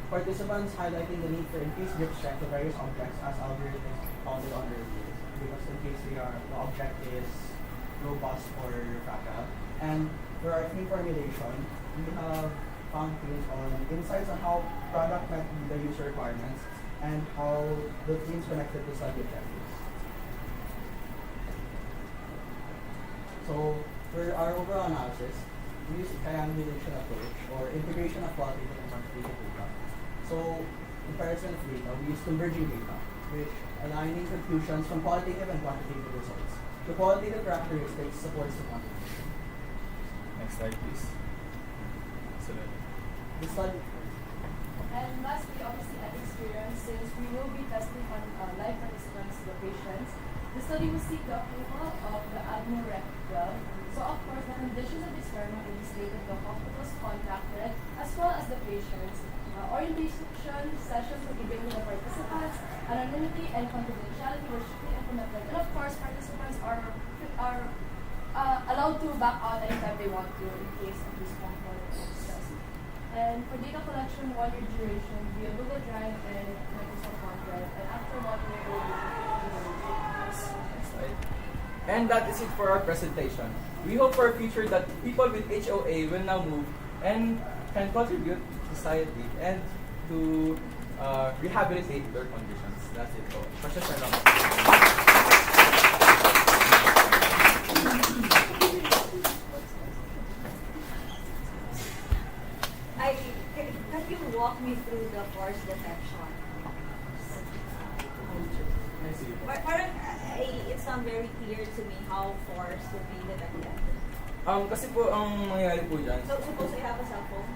[SPEAKER 3] participants highlighting the need for increased grip strength of various objects as algorithms founded on their reviews, because in case the object is robust or fragile. And for our theme formulation, we have found themes on insights on how product met the user requirements and how the themes connected to study objectives. So for our overall analysis, we use a triangulation approach or integration of qualitative and quantitative data. So, comparison of data, we use converging data, which aligning conclusions from qualitative and quantitative results. The qualitative characteristics supports the quantitative.
[SPEAKER 1] Next slide, please. Excellent.
[SPEAKER 3] The study.
[SPEAKER 15] And lastly, obviously, at experience, since we will be testing on live participants, the patients, the study will seek the approval of the Majorem Dei. So, of course, the conditions of the experiment will be stated the hospitals contacted, as well as the patients. Orientation sessions will be given to the participants, anonymity and confidentiality were strictly implemented. And of course, participants are allowed to back out anytime they want to in case of this phone call process. And for data collection, 1 year duration via Google Drive and Microsoft OneDrive. And after 1 year, it will be
[SPEAKER 2] And that is it for our presentation. We hope for a future that people with HOA will now move and can contribute to society and to rehabilitate their conditions. That's it po. Questions or no?
[SPEAKER 10] Can you walk me through the force detection? Parang, it's not very clear to me how force will be detected.
[SPEAKER 2] Kasi po ang mangyayari po dyan.
[SPEAKER 10] So suppose I have a cell phone.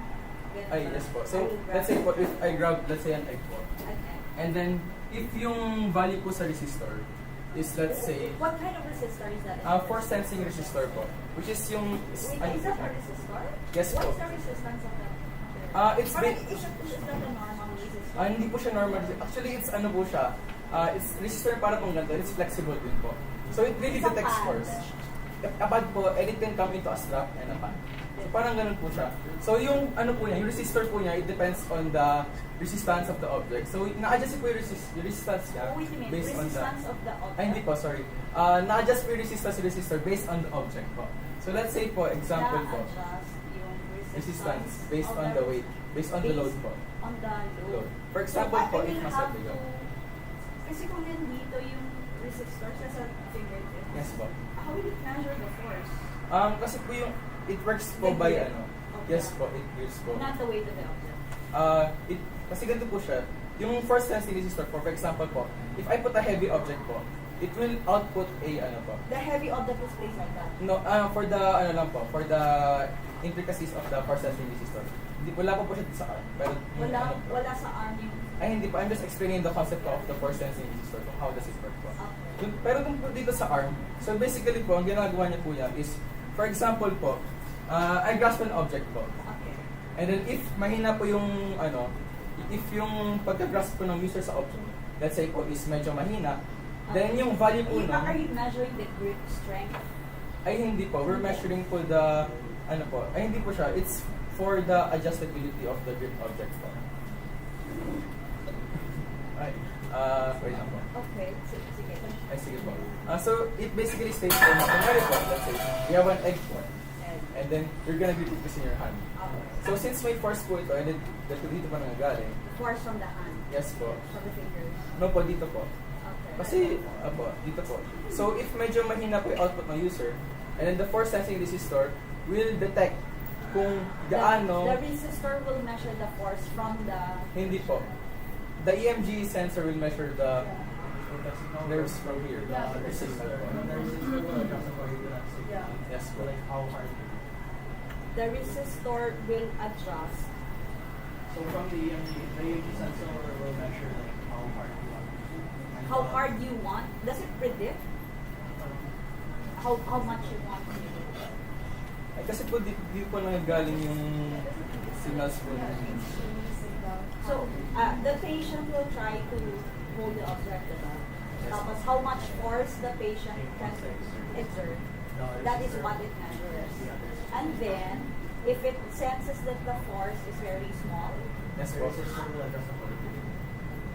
[SPEAKER 2] Ay, yes po. So, let's say po, if I grab, let's say an egg po.
[SPEAKER 10] Okay.
[SPEAKER 2] And then, if yung value po sa resistor is, let's say,
[SPEAKER 10] What kind of resistor is that?
[SPEAKER 2] force sensing resistor po. Which is yung...
[SPEAKER 10] Wait, is that a resistor?
[SPEAKER 2] Yes po.
[SPEAKER 10] What's the resistance of that?
[SPEAKER 2] It's
[SPEAKER 10] Parang, is that a normal resistor?
[SPEAKER 2] hindi po siya normal. Actually, it's ano po siya. It's resistor para pong ganito. It's flexible din po. So, it really
[SPEAKER 10] It's a
[SPEAKER 2] detects
[SPEAKER 10] pad.
[SPEAKER 2] force. A pad po, and it can come into a strap and a pad. So, parang ganun po siya. So, yung ano po niya, yung resistor po niya, it depends on the resistance of the object. So, na-adjust po yung resistance niya
[SPEAKER 10] Oh, wait a minute.
[SPEAKER 2] based on the...
[SPEAKER 10] Resistance of the object?
[SPEAKER 2] Ay, hindi po, sorry. Na-adjust po yung resistor based on the object po. So, let's say po, example po.
[SPEAKER 10] Na-adjust yung
[SPEAKER 2] Resistance based
[SPEAKER 10] of
[SPEAKER 2] on the weight, based on the load po.
[SPEAKER 10] On the load.
[SPEAKER 2] For example
[SPEAKER 10] So,
[SPEAKER 2] po,
[SPEAKER 10] I
[SPEAKER 2] if
[SPEAKER 10] will
[SPEAKER 2] nasa
[SPEAKER 10] have
[SPEAKER 2] bigat.
[SPEAKER 10] Kasi kung nandito yung resistor sa fingertip,
[SPEAKER 2] Yes po.
[SPEAKER 10] how will it measure the force?
[SPEAKER 2] Kasi po yung, it works po
[SPEAKER 10] The
[SPEAKER 2] by
[SPEAKER 10] gear.
[SPEAKER 2] ano.
[SPEAKER 10] Okay.
[SPEAKER 2] Yes po, it gives po.
[SPEAKER 10] Not the weight of the object.
[SPEAKER 2] Kasi ganito po siya. Yung force sensing resistor po, for example po, if I put a heavy object po, it will output a ano po.
[SPEAKER 10] The heavy object is placed like that.
[SPEAKER 2] No, for the ano lang po, for the intricacies of the force sensing resistor. Hindi wala po siya sa arm, pero yung ano po.
[SPEAKER 10] Wala sa arm yung...
[SPEAKER 2] Ay hindi po, I'm just explaining the concept of the force sensing resistor, kung how does it work po.
[SPEAKER 10] Okay.
[SPEAKER 2] Pero kung po dito sa arm, so basically po, ang ginagawa niya po yan is, for example po, I grasp an object po.
[SPEAKER 10] Okay.
[SPEAKER 2] And then if mahina po yung ano, if yung pagka-grasp po ng user sa object, let's say po is medyo mahina, then yung value po
[SPEAKER 10] Are
[SPEAKER 2] nun,
[SPEAKER 10] you measuring the grip strength?
[SPEAKER 2] ay hindi po, we're measuring po the, ano po, ay hindi po siya, it's for the adjustability of the grip object po. Ay, wait lang po.
[SPEAKER 10] Okay, sige.
[SPEAKER 2] Ay, sige po. So, it basically states po, kunwari po, let's say, we have an egg po, and then you're gonna grip this in your hand.
[SPEAKER 10] Okay.
[SPEAKER 2] So, since may force po ito, and then dito pa nanggagaling,
[SPEAKER 10] Force from the hand.
[SPEAKER 2] yes po.
[SPEAKER 10] From the fingers.
[SPEAKER 2] No po, dito po.
[SPEAKER 10] Okay.
[SPEAKER 2] Kasi, dito po. So, if medyo mahina po yung output ng user, and then the force sensing resistor will detect kung gaano...
[SPEAKER 10] The resistor will measure the force from the...
[SPEAKER 2] Hindi po. The EMG sensor will measure the nerves from here.
[SPEAKER 3] Yeah.
[SPEAKER 2] The resistor po.
[SPEAKER 3] The resistor will adjust according to that.
[SPEAKER 10] Yeah.
[SPEAKER 2] Yes po.
[SPEAKER 3] Like how hard it is.
[SPEAKER 10] The resistor will adjust.
[SPEAKER 3] So from the EMG sensor will measure like how hard you want to do. And,
[SPEAKER 10] How hard you want? Does it predict how much you want to do?
[SPEAKER 2] Ay, kasi po, di po nanggagaling yung signals po.
[SPEAKER 10] So, the patient will try to hold the object, diba? Tapos how much force the patient can exert. That is what it measures. And then, if it senses that the force is very small,
[SPEAKER 2] Yes
[SPEAKER 3] the
[SPEAKER 2] po.
[SPEAKER 3] resistor will adjust accordingly.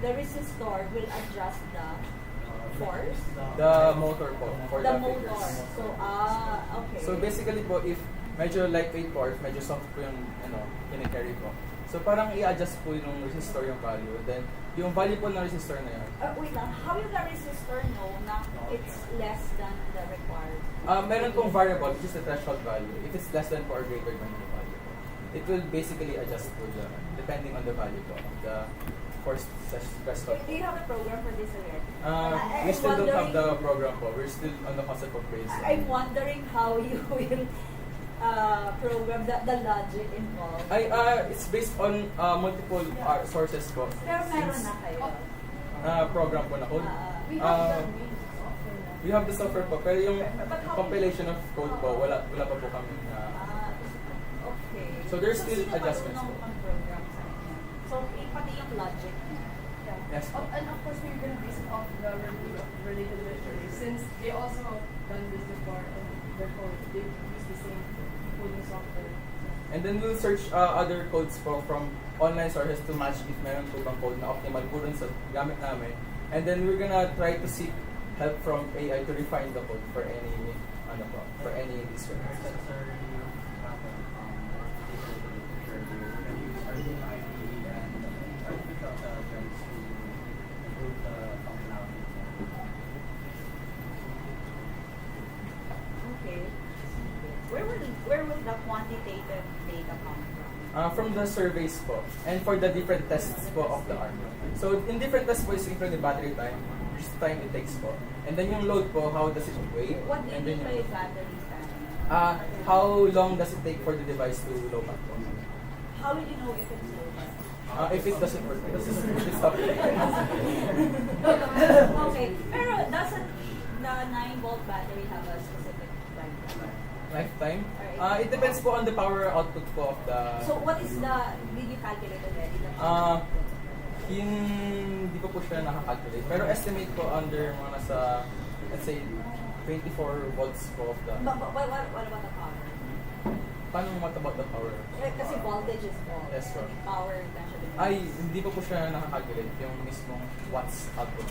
[SPEAKER 10] the resistor will adjust the force.
[SPEAKER 2] The motor po, for
[SPEAKER 10] The
[SPEAKER 2] the
[SPEAKER 10] motor.
[SPEAKER 2] fingers.
[SPEAKER 10] So, okay.
[SPEAKER 2] So basically po, if medyo lightweight po, or if medyo soft po yung ano, kinikarry po, So parang i-adjust po yung resistor yung value. Then yung value po ng resistor na yan.
[SPEAKER 10] Wait lang, how will the resistor know na it's less than the required?
[SPEAKER 2] Meron pong variable, which is the threshold value. If it's less than or greater than the value po, it will basically adjust po depending on the value po of the forced threshold.
[SPEAKER 10] Do you have a program for this already?
[SPEAKER 2] We still don't have the program po. We're still on the concept of base.
[SPEAKER 10] I'm wondering how you will program the logic involved.
[SPEAKER 2] It's based on multiple sources po.
[SPEAKER 10] Pero meron na kayo.
[SPEAKER 2] Program po na code. We have the software po, pero yung compilation of code po, wala pa po kami na.
[SPEAKER 10] Okay.
[SPEAKER 2] So there's still
[SPEAKER 10] sino
[SPEAKER 2] adjustments
[SPEAKER 10] marunong
[SPEAKER 2] po.
[SPEAKER 10] mag-program sa inyo? So, pati yung logic.
[SPEAKER 2] Yes.
[SPEAKER 15] And of course, we're going to base it off the review of related literature since they also have done this before and therefore they use the same coding software.
[SPEAKER 2] And then we'll search other codes po from online sources to match if meron po bang code na optimal po dun sa gamit namin. And then we're gonna try to seek help from AI to refine the code for any discrepancies.
[SPEAKER 10] Okay. Where will the quantitative data come from?
[SPEAKER 2] From the surveys po, and for the different tests po of the arm. So in different tests po is include the battery time, which is the time it takes po, and then yung load po, how does it weigh,
[SPEAKER 10] What do you
[SPEAKER 2] and then
[SPEAKER 10] mean by
[SPEAKER 2] yung,
[SPEAKER 10] battery time?
[SPEAKER 2] how long does it take for the device to load up po?
[SPEAKER 10] How will you know if it's over?
[SPEAKER 2] If it doesn't work, if it stops.
[SPEAKER 10] Okay. Pero doesn't the 9-volt battery have a specific lifetime?
[SPEAKER 2] Lifetime? It depends po on the power output po of the.
[SPEAKER 10] So what is did you calculate already? The power output?
[SPEAKER 2] Hindi ko po siya nakakalculate. Pero estimate po under mga nasa, let's say, 24 volts po of the.
[SPEAKER 10] But what about the power?
[SPEAKER 2] Paano what about the power?
[SPEAKER 10] Kasi voltage is voltage.
[SPEAKER 2] Yes, po.
[SPEAKER 10] Power eventually.
[SPEAKER 2] Hindi po siya nakakalculate yung mismong watts output.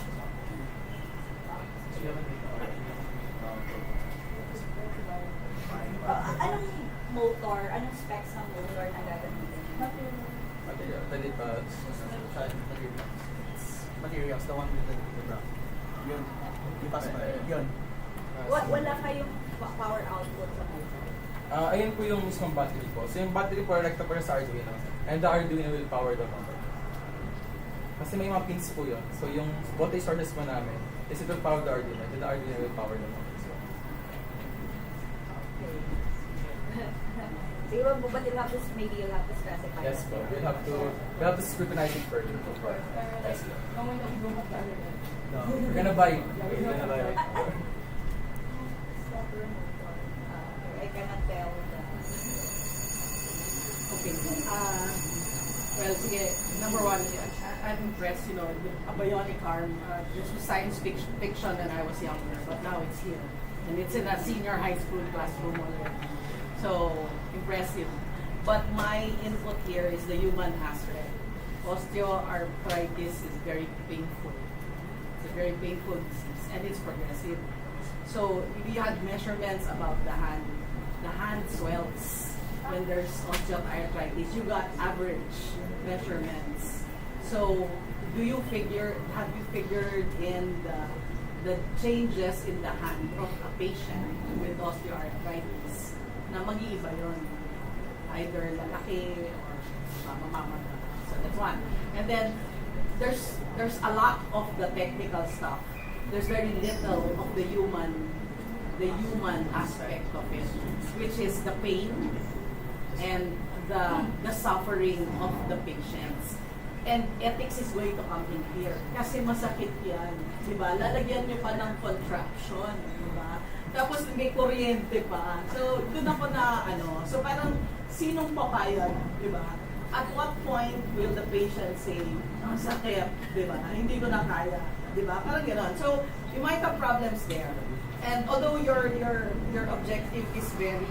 [SPEAKER 10] Anong motor, anong specs ng motor na gagamitin?
[SPEAKER 2] Material. Pwede pa.
[SPEAKER 3] Materials, the one with the brown. Yun. Ipas pa. Yun.
[SPEAKER 10] Wala kayong power output sa motor?
[SPEAKER 2] Ayun po yung mismong battery po. So yung battery po, rekta po sa Arduino. And the Arduino will power the motor. Kasi may mga pins po yun. So yung voltage sources po namin is it will power the Arduino. And then the Arduino will power the motor. So,
[SPEAKER 10] Siguro, but you'll have to, maybe you'll have to specify.
[SPEAKER 2] yes po. We'll have to scrutinize it further. Yes po. We're gonna buy.
[SPEAKER 10] I cannot tell.
[SPEAKER 11] Okay. Well, sige, number one, I'm impressed, a bionic arm. This was science fiction when I was younger, but now it's here. And it's in a senior high school classroom already. So, impressive. But my input here is the human aspect. Osteoarthritis is very painful. It's a very painful disease, and it's progressive. So, we had measurements about the hand. The hand swells when there's osteoarthritis. You got average measurements. So, have you figured in the changes in the hand of a patient with osteoarthritis? Na mag-iiba yun. Either lalaki or mamamata. So that's one. And then, there's a lot of the technical stuff. There's very little of the human aspect of it, which is the pain and the suffering of the patients. And ethics is going to come in here. Kasi masakit yan. Diba? Lalagyan nyo pa ng contraption. Diba? Tapos may kuryente pa. So, doon ako na, so parang sinong papayag, di ba? At what point will the patient say, sakit, di ba? Hindi ko na kaya, di ba? Parang gano'n. So, you might have problems there. And although your objective is very,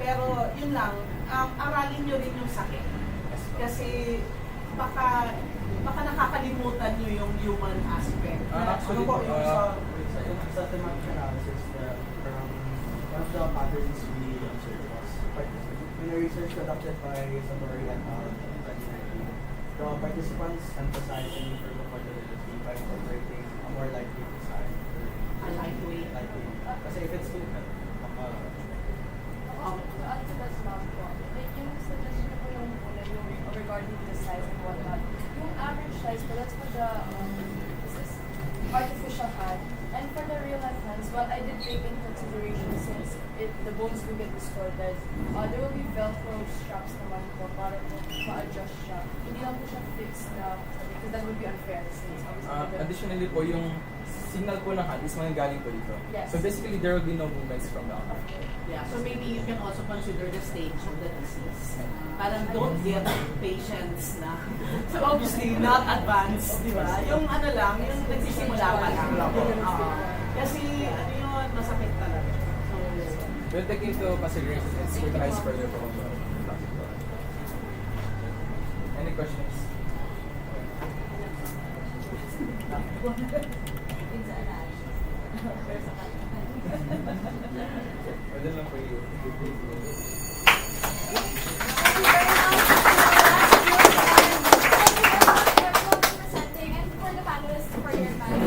[SPEAKER 11] pero yun lang, aralin nyo rin yung sakit. Kasi baka nakakalimutan nyo yung human aspect.
[SPEAKER 3] Actually, yung sa thematic analysis, one of the patterns we observed was in a research conducted by Satori et al. in 2019, the participants emphasized the need for group mobility by incorporating a more lightweight design.
[SPEAKER 11] Lightweight.
[SPEAKER 3] Kasi if it's too
[SPEAKER 15] To add to that lang po, like yung suggestion ko yung una, yung regarding the size and whatnot, yung average size po, that's for the this is artificial hand. And for the real life hands, well, I did take into consideration since the bones will get distorted, there will be Velcro straps naman po para po ma-adjust siya. Hindi lang po siya fixed na, because that would be unfair since obviously
[SPEAKER 2] Additionally po, yung signal po ng hand is manggagaling po dito.
[SPEAKER 15] Yes.
[SPEAKER 2] So basically, there will be no movements from the hand.
[SPEAKER 11] Yeah, so maybe you can also consider the stage of the disease. Parang don't get patients na. So obviously, not advanced, di ba? Yung ano lang, yung nagsisimula pa lang. Kasi ano yun, masakit talaga. So,
[SPEAKER 2] We'll take into consideration and scrutinize further po. Any questions? Pwede lang po yung
[SPEAKER 5] Presenting and for the panelists for your time.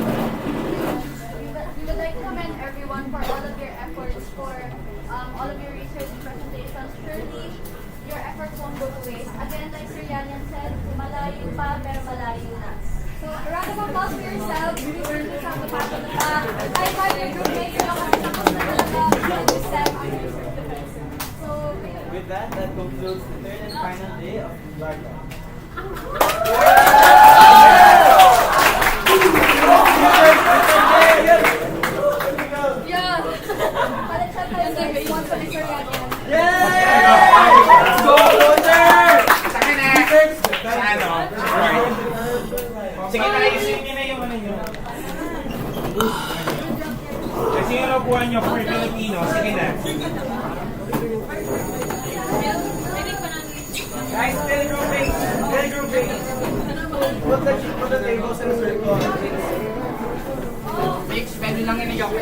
[SPEAKER 5] We would like to commend everyone for all of your efforts, for all of your research presentations. Surely, your efforts won't go to waste. Again, like Sir Yanyan said, malayo pa, pero malayo na. So, a round of applause for yourself. We will be from the back of the back. High five your groupmates. You know, kasi tapos na talaga. And you step on your research defense. So,
[SPEAKER 3] with that concludes the third and final day of Gloriam.
[SPEAKER 5] yeah. Balik siya tayo sa one for Sir Yanyan.
[SPEAKER 3] Let's go, Loser!
[SPEAKER 13] Sige na, isipin niyo na yung ano nyo. Kasi yung nabuhan nyo for Filipino, sige na.
[SPEAKER 3] Guys, still grouping. Put the tables in a circle.
[SPEAKER 13] Mix, pwede lang yun yung